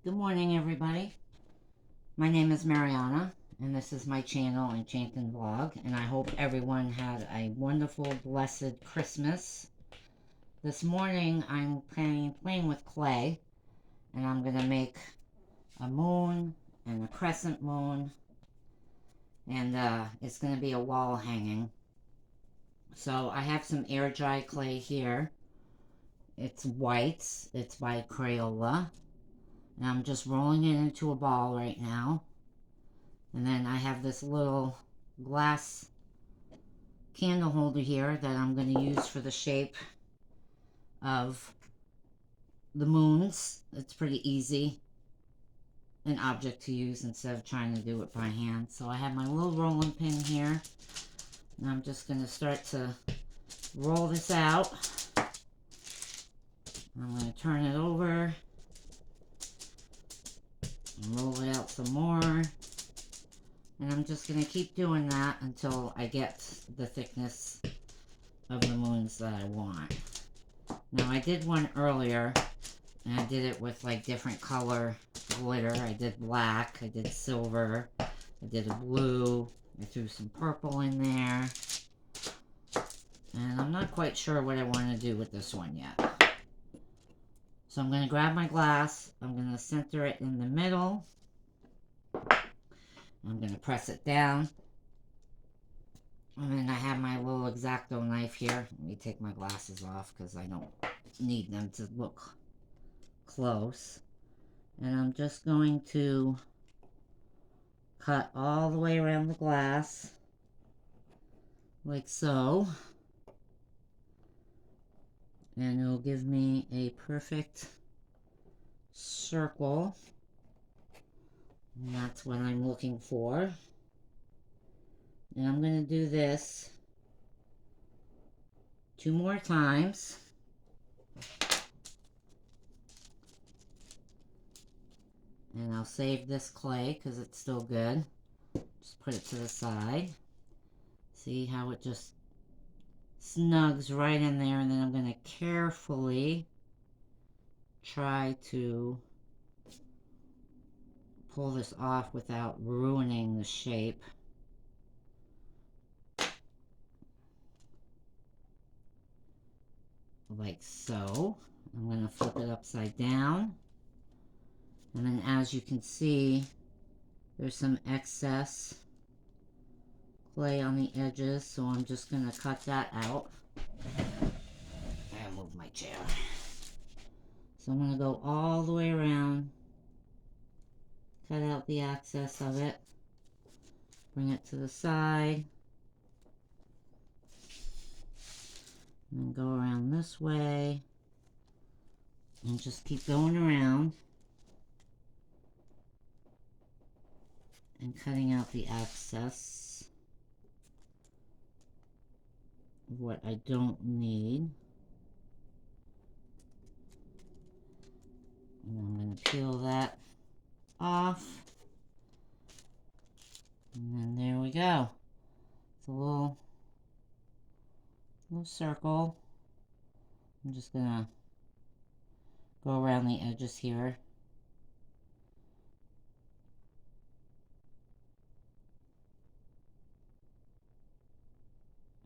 Good morning, everybody. My name is Mariana, and this is my channel, Enchanted Vlog, and I hope everyone had a wonderful, blessed Christmas. This morning, I'm playing with clay, and I'm going to make a moon and a crescent moon, and it's going to be a wall hanging. So I have some air dry clay here. It's white. It's by Crayola. And I'm just rolling it into a ball right now. And then I have this little glass candle holder here that I'm going to use for the shape of the moons. It's pretty easy an object to use instead of trying to do it by hand. So I have my little rolling pin here. And I'm just going to start to roll this out. I'm going to turn it over and roll it out some more. And I'm just going to keep doing that until I get the thickness of the moons that I want. Now I did one earlier, and I did it with like different color glitter. I did black, I did silver, I did a blue, I threw some purple in there. And I'm not quite sure what I want to do with this one yet. So I'm going to grab my glass, I'm going to center it in the middle. I'm going to press it down. And then I have my little X-Acto knife here. Let me take my glasses off because I don't need them to look close. And I'm just going to cut all the way around the glass, like so. And it'll give me a perfect circle. And that's what I'm looking for. And I'm going to do this 2 more times. And I'll save this clay because it's still good. Just put it to the side. See how it just snugs right in there, and then I'm going to carefully try to pull this off without ruining the shape. Like so. I'm going to flip it upside down. And then as you can see, there's some excess clay on the edges, so I'm just going to cut that out. And move my chair. So I'm going to go all the way around, cut out the excess of it, bring it to the side, and then go around this way, and just keep going around and cutting out the excess of what I don't need. And I'm going to peel that off. And then there we go. It's a little circle. I'm just going to go around the edges here.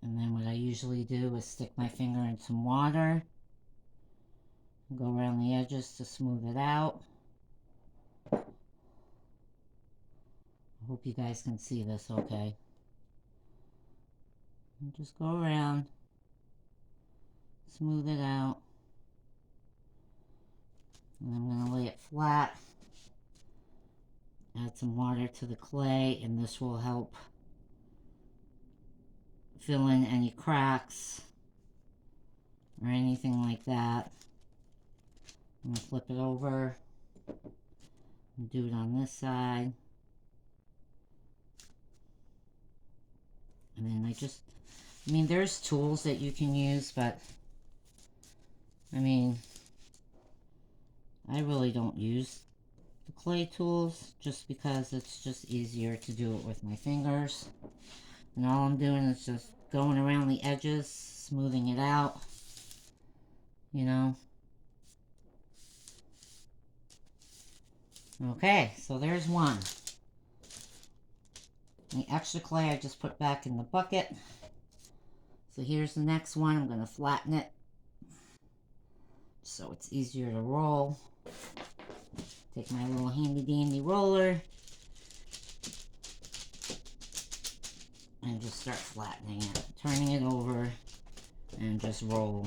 And then what I usually do is stick my finger in some water and go around the edges to smooth it out. I hope you guys can see this okay. And just go around, smooth it out. And I'm going to lay it flat, add some water to the clay, and this will help fill in any cracks or anything like that. I'm going to flip it over and do it on this side. And then I mean, there's tools that you can use, but I mean, I really don't use the clay tools just because it's just easier to do it with my fingers. And all I'm doing is just going around the edges, smoothing it out, you know. Okay, so there's one. The extra clay I just put back in the bucket. So here's the next one. I'm going to flatten it so it's easier to roll. Take my little handy dandy roller and just start flattening it, turning it over and just roll.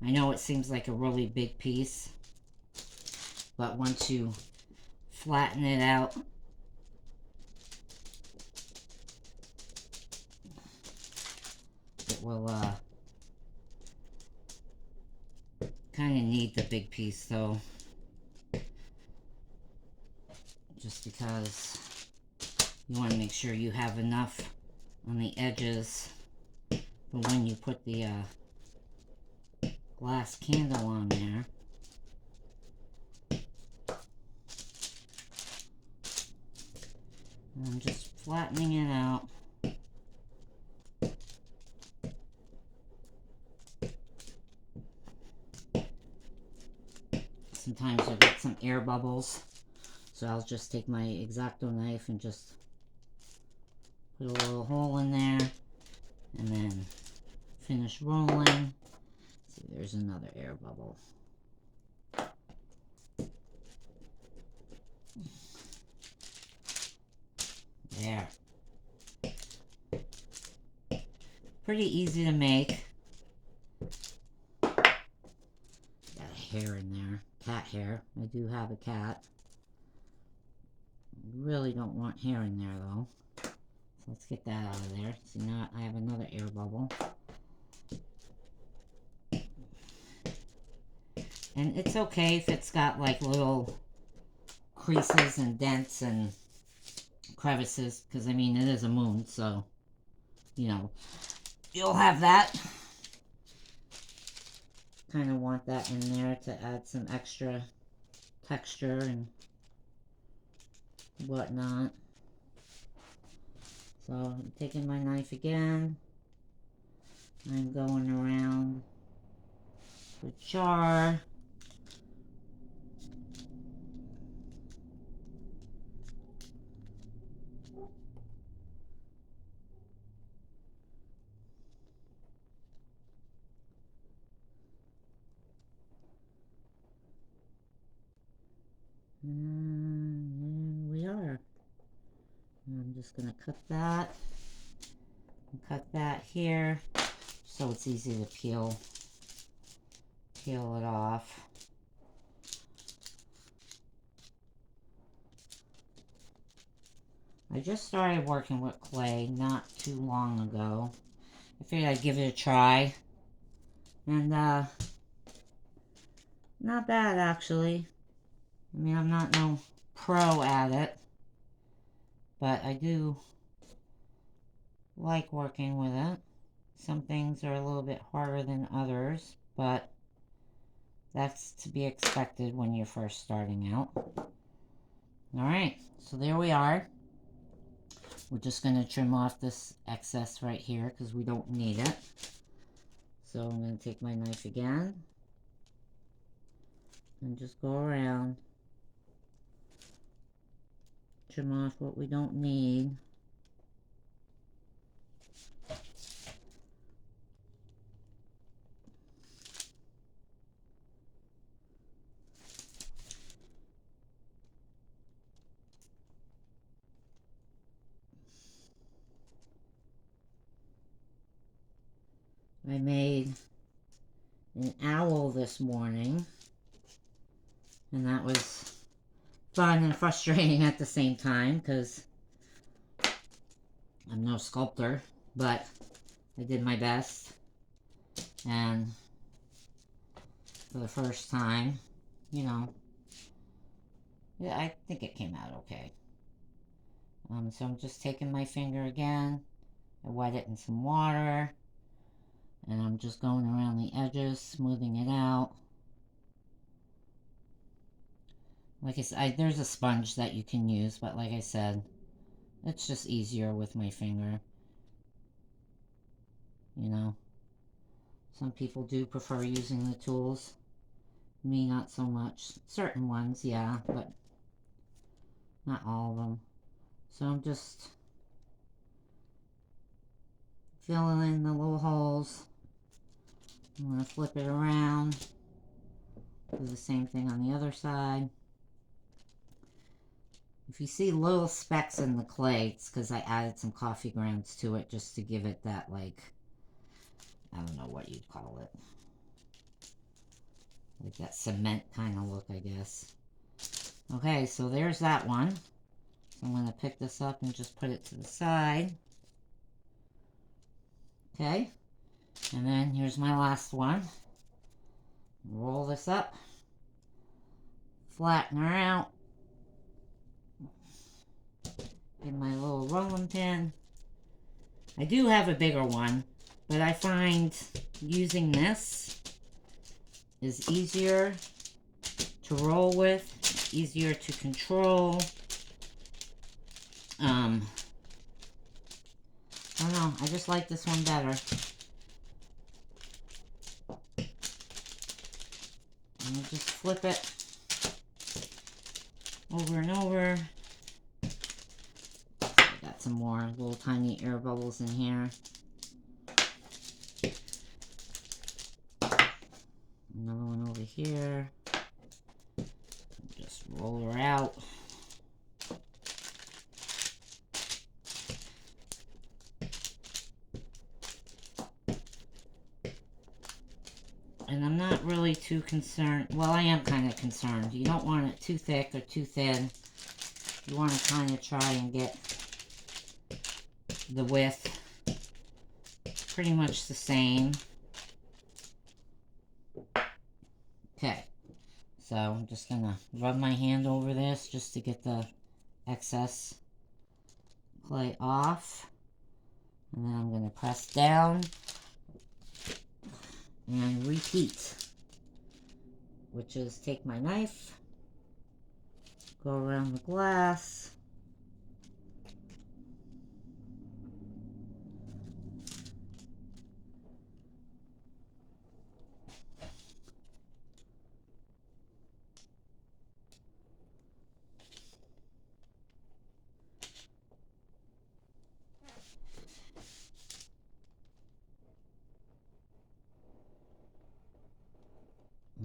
I know it seems like a really big piece, but once you flatten it out, it will kind of need the big piece though, just because you want to make sure you have enough on the edges for when you put the glass candle on there. And I'm just flattening it out. Sometimes you'll get some air bubbles, so I'll just take my X-Acto knife and just put a little hole in there and then finish rolling. See, there's another air bubble. There. Pretty easy to make. Got a hair in there. Cat hair. I do have a cat. Really don't want hair in there though. So let's get that out of there. See, now I have another air bubble. And it's okay if it's got like little creases and dents and crevices, because I mean it is a moon, so you know you'll have that. Kind of want that in there to add some extra texture and whatnot. So I'm taking my knife again. I'm going around the jar. And there we are. And I'm just going to cut that. And cut that here so it's easy to peel it off. I just started working with clay not too long ago. I figured I'd give it a try. And not bad actually. I mean, I'm not no pro at it, but I do like working with it. Some things are a little bit harder than others, but that's to be expected when you're first starting out. Alright, so there we are. We're just going to trim off this excess right here because we don't need it. So I'm going to take my knife again and just go around. Trim off what we don't need. I made an owl this morning, and that was fun and frustrating at the same time because I'm no sculptor, but I did my best, and for the first time, you know, yeah, I think it came out okay. So I'm just taking my finger again, I wet it in some water, and I'm just going around the edges, smoothing it out. Like I said, there's a sponge that you can use, but like I said, it's just easier with my finger. You know, some people do prefer using the tools. Me, not so much. Certain ones, yeah, but Not all of them. So I'm just filling in the little holes. I'm going to flip it around. Do the same thing on the other side. If you see little specks in the clay, it's because I added some coffee grounds to it just to give it that, like, I don't know what you'd call it. Like that cement kind of look, I guess. Okay, so there's that one. So I'm going to pick this up and just put it to the side. Okay, and then here's my last one. Roll this up. Flatten her out. Get my little rolling pin. I do have a bigger one, but I find using this is easier to roll with, easier to control. I don't know, I just like this one better. And you just flip it over and over. I got some more little tiny air bubbles in here. Another one over here. Just roll her out. And I'm not really too concerned. Well, I am kind of concerned. You don't want it too thick or too thin. You want to kind of try and get the width pretty much the same. Okay, so I'm just going to rub my hand over this just to get the excess clay off. And then I'm going to press down and repeat, which is take my knife, go around the glass,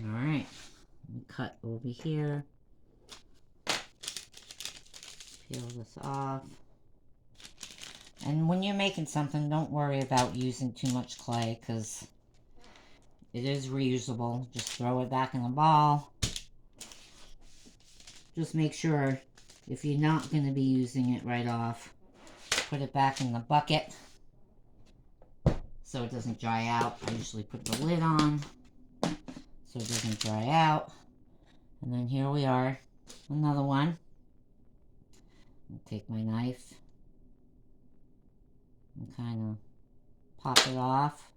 alright, cut over here, peel this off. And when you're making something, don't worry about using too much clay, because it is reusable. Just throw it back in the ball. Just make sure, if you're not going to be using it right off, put it back in the bucket so it doesn't dry out. I usually put the lid on so it doesn't dry out. And then here we are, another one. I'll take my knife and kind of pop it off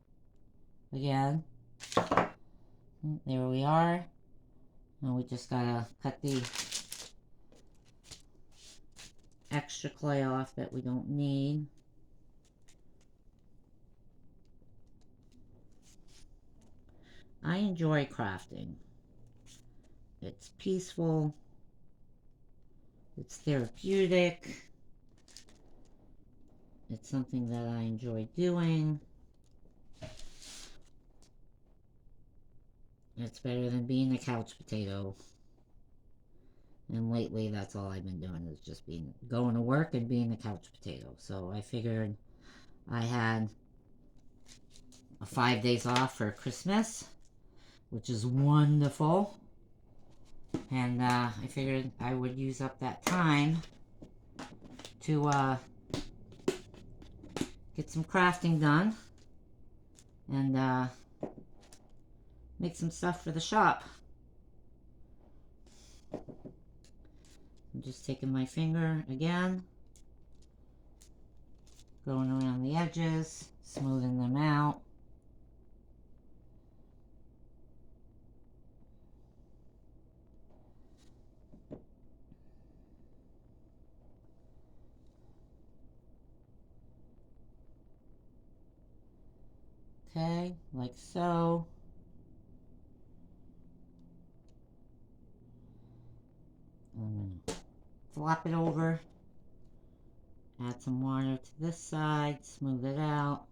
again. There we are. Now we just gotta cut the extra clay off that we don't need. I enjoy crafting. It's peaceful. It's therapeutic. It's something that I enjoy doing. It's better than being a couch potato. And lately, that's all I've been doing, is just going to work and being a couch potato. So I figured I had 5 days off for Christmas, which is wonderful. And I figured I would use up that time to get some crafting done and make some stuff for the shop. I'm just taking my finger again, going around the edges, smoothing them out. Okay, like so. I'm gonna flop it over, add some water to this side, smooth it out.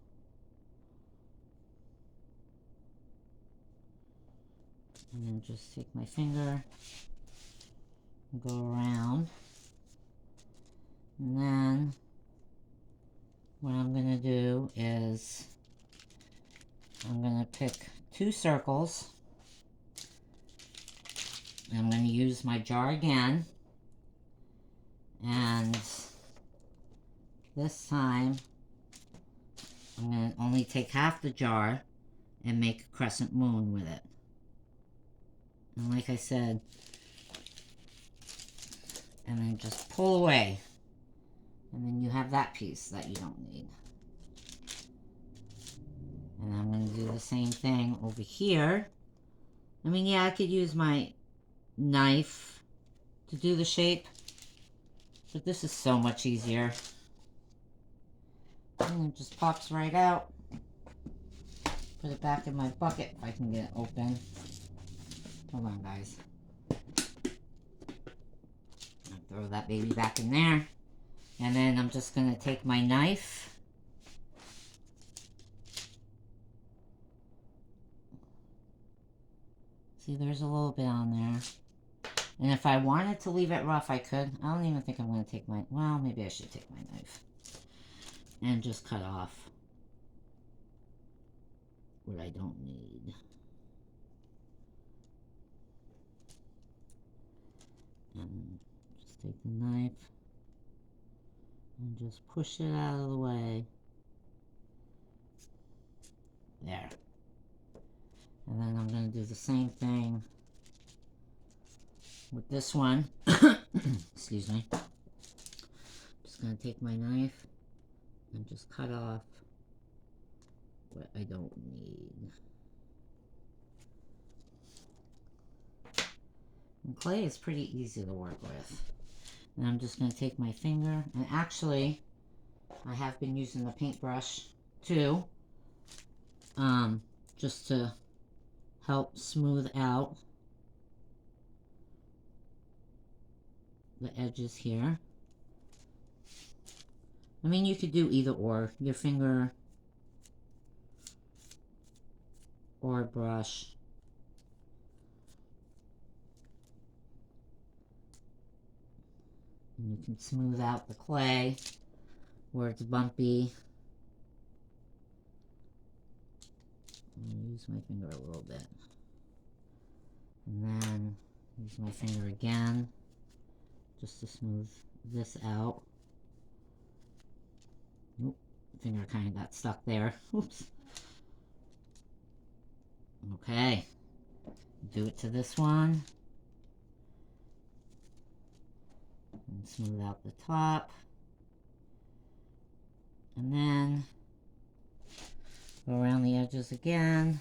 And then just take my finger and go around. And then what I'm going to do is I'm going to pick 2 circles. And I'm going to use my jar again. And this time I'm going to only take half the jar and make a crescent moon with it. And like I said, and then just pull away. And then you have that piece that you don't need. And I'm going to do the same thing over here. I mean, yeah, I could use my knife to do the shape, but this is so much easier. And it just pops right out. Put it back in my bucket if I can get it open. Hold on, guys. I'll throw that baby back in there. And then I'm just going to take my knife. See, there's a little bit on there. And if I wanted to leave it rough, I could. I don't even think I'm going to take my... Well, maybe I should take my knife. And just cut off what I don't need. And just take the knife and just push it out of the way. There. And then I'm going to do the same thing with this one. Excuse me. Just going to take my knife and just cut off what I don't need. And clay is pretty easy to work with. And I'm just going to take my finger, and actually I have been using the paintbrush too, just to help smooth out the edges here. I mean, you could do either or, your finger or brush. And you can smooth out the clay where it's bumpy. I'm going to use my finger a little bit. And then use my finger again just to smooth this out. Nope, finger kind of got stuck there. Oops. Okay, do it to this one. And smooth out the top. And then go around the edges again.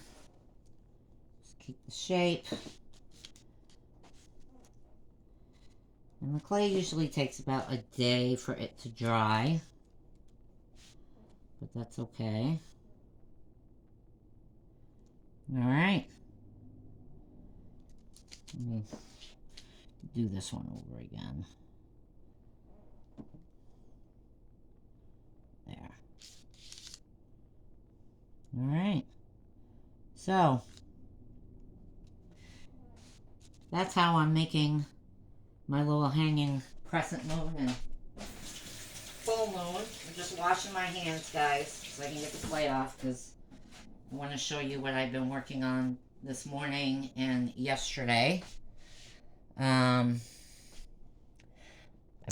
Just keep the shape. And the clay usually takes about a day for it to dry. But that's okay. Alright. Let me do this one over again. There. Alright. So, that's how I'm making my little hanging crescent moon and full moon. I'm just washing my hands, guys, so I can get the clay off, because I want to show you what I've been working on this morning and yesterday. I've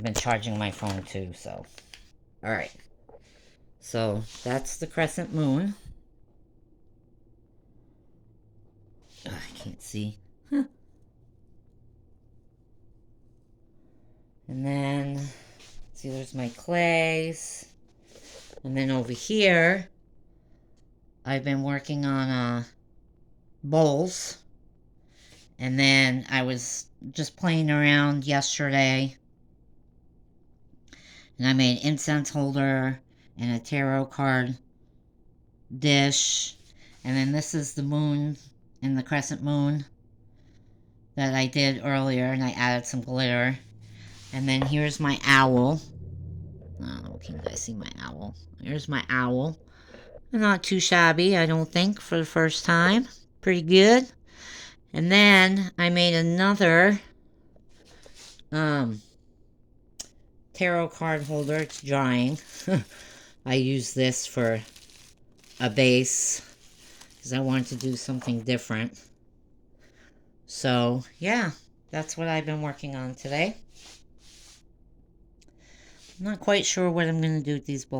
been charging my phone too, so. Alright. So, that's the crescent moon. Ugh, I can't see. And then, see, there's my clays. And then over here, I've been working on bowls. And then I was just playing around yesterday. And I made an incense holder and a tarot card dish. And then this is the moon and the crescent moon that I did earlier. And I added some glitter. And then here's my owl. Oh, can you guys see my owl? Here's my owl. Not too shabby, I don't think, for the first time. Pretty good. And then I made another tarot card holder. It's drying. I use this for a base because I wanted to do something different. So, yeah, that's what I've been working on today. I'm not quite sure what I'm going to do with these bowls.